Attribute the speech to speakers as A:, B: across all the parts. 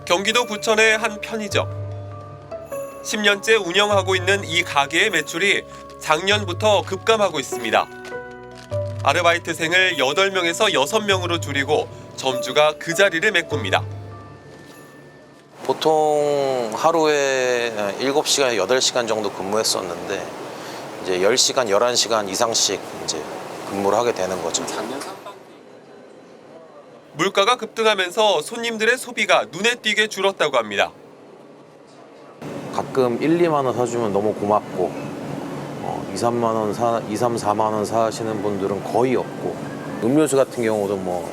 A: 경기도 부천의 한 편의점. 10년째 운영하고 있는 이 가게의 매출이 작년부터 급감하고 있습니다. 아르바이트생을 8명에서 6명으로 줄이고 점주가 그 자리를 메꿉니다.
B: 보통 하루에 7시간, 8시간 정도 근무했었는데 이제 10시간, 11시간 이상씩 이제 근무를 하게 되는 거죠.
A: 물가가 급등하면서 손님들의 소비가 눈에 띄게 줄었다고 합니다.
B: 가끔 1, 2만 원 사주면 너무 고맙고 2, 3만 원 2, 3, 4만 원 사시는 분들은 거의 없고, 음료수 같은 경우도 뭐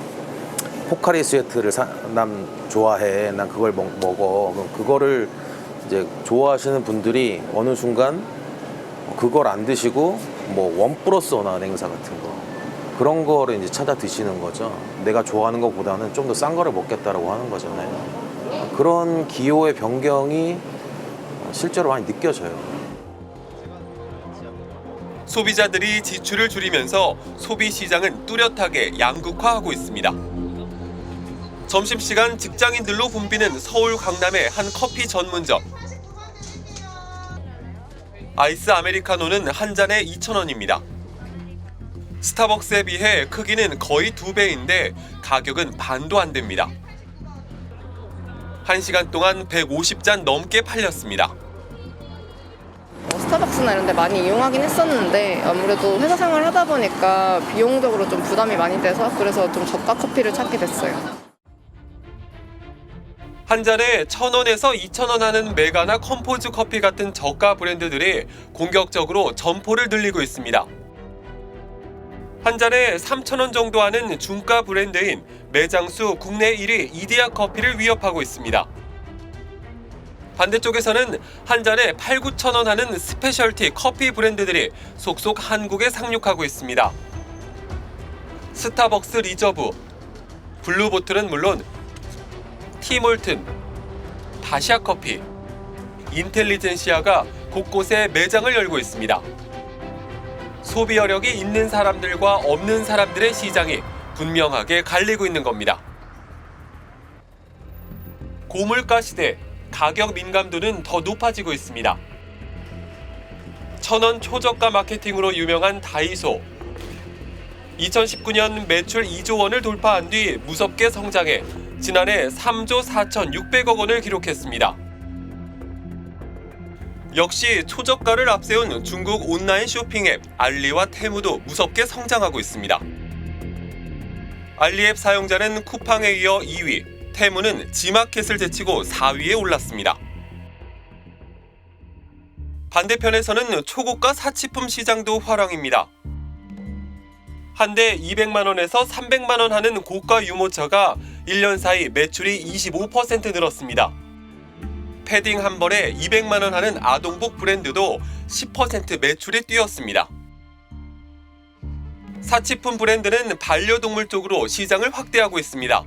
B: 포카리 스웨트를 난 좋아해, 난 그걸 먹어. 그럼 그거를 이제 좋아하시는 분들이 어느 순간 그걸 안 드시고 뭐 원 플러스 원 행사 같은 거, 그런 거를 이제 찾아 드시는 거죠. 내가 좋아하는 것보다는 좀 더 싼 거를 먹겠다라고 하는 거잖아요. 그런 기호의 변경이 실제로 많이 느껴져요.
A: 소비자들이 지출을 줄이면서 소비 시장은 뚜렷하게 양극화하고 있습니다. 점심시간 직장인들로 붐비는 서울 강남의 한 커피 전문점. 아이스 아메리카노는 한 잔에 2,000원입니다. 스타벅스에 비해 크기는 거의 2배인데 가격은 반도 안 됩니다. 1시간 동안 150잔 넘게 팔렸습니다.
C: 스타벅스나 이런 데 많이 이용하긴 했었는데 아무래도 회사 생활을 하다 보니까 비용적으로 좀 부담이 많이 돼서 그래서 좀 저가 커피를 찾게 됐어요.
A: 한 잔에 1,000원에서 2,000원 하는 메가나 컴포즈 커피 같은 저가 브랜드들이 공격적으로 점포를 늘리고 있습니다. 한 잔에 3,000원 정도 하는 중가 브랜드인 매장수 국내 1위 이디야 커피를 위협하고 있습니다. 반대쪽에서는 한 잔에 8, 9,000원 하는 스페셜티 커피 브랜드들이 속속 한국에 상륙하고 있습니다. 스타벅스 리저브, 블루보틀은 물론 티몰튼, 다시아 커피, 인텔리젠시아가 곳곳에 매장을 열고 있습니다. 소비 여력이 있는 사람들과 없는 사람들의 시장이 분명하게 갈리고 있는 겁니다. 고물가 시대, 가격 민감도는 더 높아지고 있습니다. 1,000원 초저가 마케팅으로 유명한 다이소. 2019년 매출 2조 원을 돌파한 뒤 무섭게 성장해 지난해 3조 4,600억 원을 기록했습니다. 역시 초저가를 앞세운 중국 온라인 쇼핑 앱 알리와 테무도 무섭게 성장하고 있습니다. 알리 앱 사용자는 쿠팡에 이어 2위, 테무는 지마켓을 제치고 4위에 올랐습니다. 반대편에서는 초고가 사치품 시장도 화랑입니다. 한 대 200만 원에서 300만 원 하는 고가 유모차가 1년 사이 매출이 25% 늘었습니다. 패딩 한 벌에 200만 원 하는 아동복 브랜드도 10% 매출이 뛰었습니다. 사치품 브랜드는 반려동물 쪽으로 시장을 확대하고 있습니다.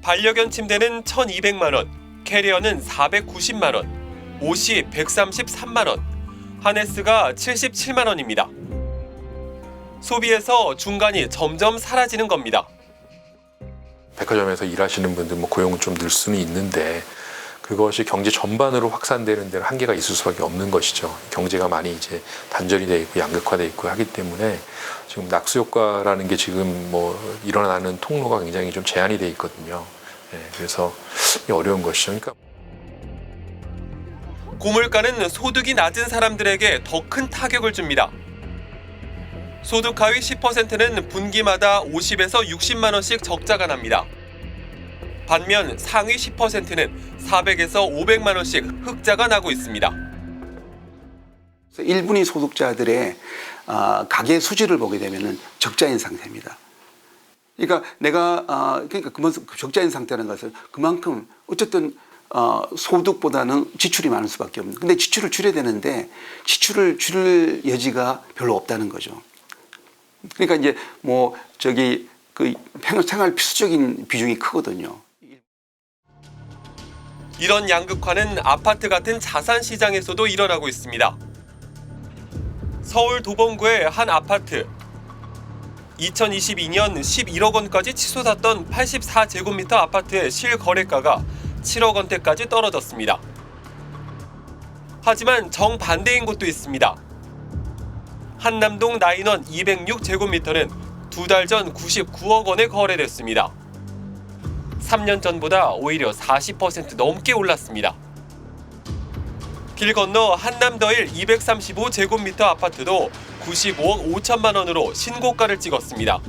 A: 반려견 침대는 1,200만 원, 캐리어는 490만 원, 옷이 133만 원, 하네스가 77만 원입니다. 소비에서 중간이 점점 사라지는 겁니다.
D: 백화점에서 일하시는 분들 고용은 좀 늘 수는 있는데 그것이 경제 전반으로 확산되는 데는 한계가 있을 수밖에 없는 것이죠. 경제가 많이 이제 단절이 돼 있고 양극화돼 있고 하기 때문에 지금 낙수 효과라는 게 지금 일어나는 통로가 굉장히 좀 제한이 돼 있거든요. 그래서 어려운 것이죠. 그러니까
A: 고물가는 소득이 낮은 사람들에게 더 큰 타격을 줍니다. 소득 하위 10%는 분기마다 50에서 60만 원씩 적자가 납니다. 반면 상위 10%는 400에서 500만 원씩 흑자가 나고 있습니다.
E: 1분위 소득자들의 가계 수지를 보게 되면 적자인 상태입니다. 그러니까 그만큼 적자인 상태라는 것은 그만큼 어쨌든 소득보다는 지출이 많을 수밖에 없는. 근데 지출을 줄여야 되는데 지출을 줄일 여지가 별로 없다는 거죠. 그러니까 이제 그 생활 필수적인 비중이 크거든요.
A: 이런 양극화는 아파트 같은 자산 시장에서도 일어나고 있습니다. 서울 도봉구의 한 아파트. 2022년 11억 원까지 치솟았던 84제곱미터 아파트의 실거래가가 7억 원대까지 떨어졌습니다. 하지만 정반대인 곳도 있습니다. 한남동 나인원 206제곱미터는 2달 전 99억 원에 거래됐습니다. 3년 전보다 오히려 40% 넘게 올랐습니다. 길 건너 한남더일 235제곱미터 아파트도 95억 5천만 원으로 신고가를 찍었습니다.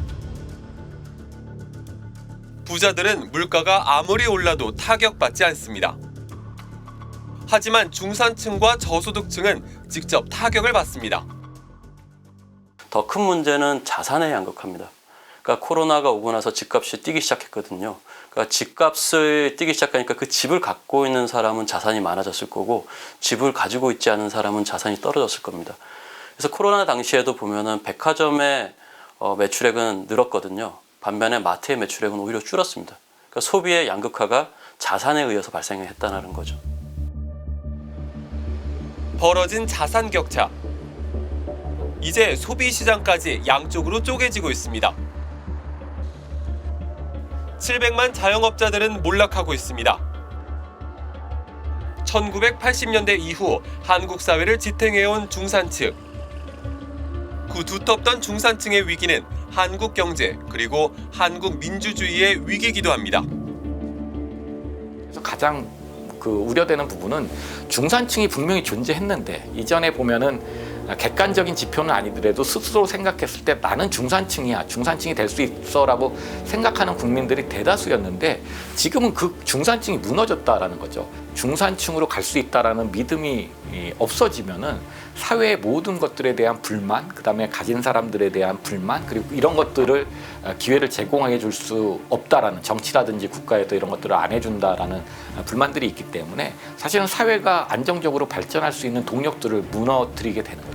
A: 부자들은 물가가 아무리 올라도 타격받지 않습니다. 하지만 중산층과 저소득층은 직접 타격을 받습니다.
F: 더 큰 문제는 자산에 양극화입니다. 그러니까 코로나가 오고 나서 집값이 뛰기 시작했거든요. 그러니까 집값을 뛰기 시작하니까 그 집을 갖고 있는 사람은 자산이 많아졌을 거고 집을 가지고 있지 않은 사람은 자산이 떨어졌을 겁니다. 그래서 코로나 당시에도 보면은 백화점의 매출액은 늘었거든요. 반면에 마트의 매출액은 오히려 줄었습니다. 그러니까 소비의 양극화가 자산에 의해서 발생했다는 거죠.
A: 벌어진 자산 격차. 이제 소비 시장까지 양쪽으로 쪼개지고 있습니다. 700만 자영업자들은 몰락하고 있습니다. 1980년대 이후 한국 사회를 지탱해온 중산층. 그 두텁던 중산층의 위기는 한국 경제 그리고 한국 민주주의의 위기이기도 합니다.
G: 그래서 가장 우려되는 부분은 중산층이 분명히 존재했는데 이전에 보면은 객관적인 지표는 아니더라도 스스로 생각했을 때 나는 중산층이야, 중산층이 될 수 있어라고 생각하는 국민들이 대다수였는데 지금은 그 중산층이 무너졌다라는 거죠. 중산층으로 갈 수 있다라는 믿음이 없어지면은 사회의 모든 것들에 대한 불만, 그다음에 가진 사람들에 대한 불만, 그리고 이런 것들을 기회를 제공해 줄 수 없다라는, 정치라든지 국가에도 이런 것들을 안 해준다라는 불만들이 있기 때문에 사실은 사회가 안정적으로 발전할 수 있는 동력들을 무너뜨리게 되는 거죠.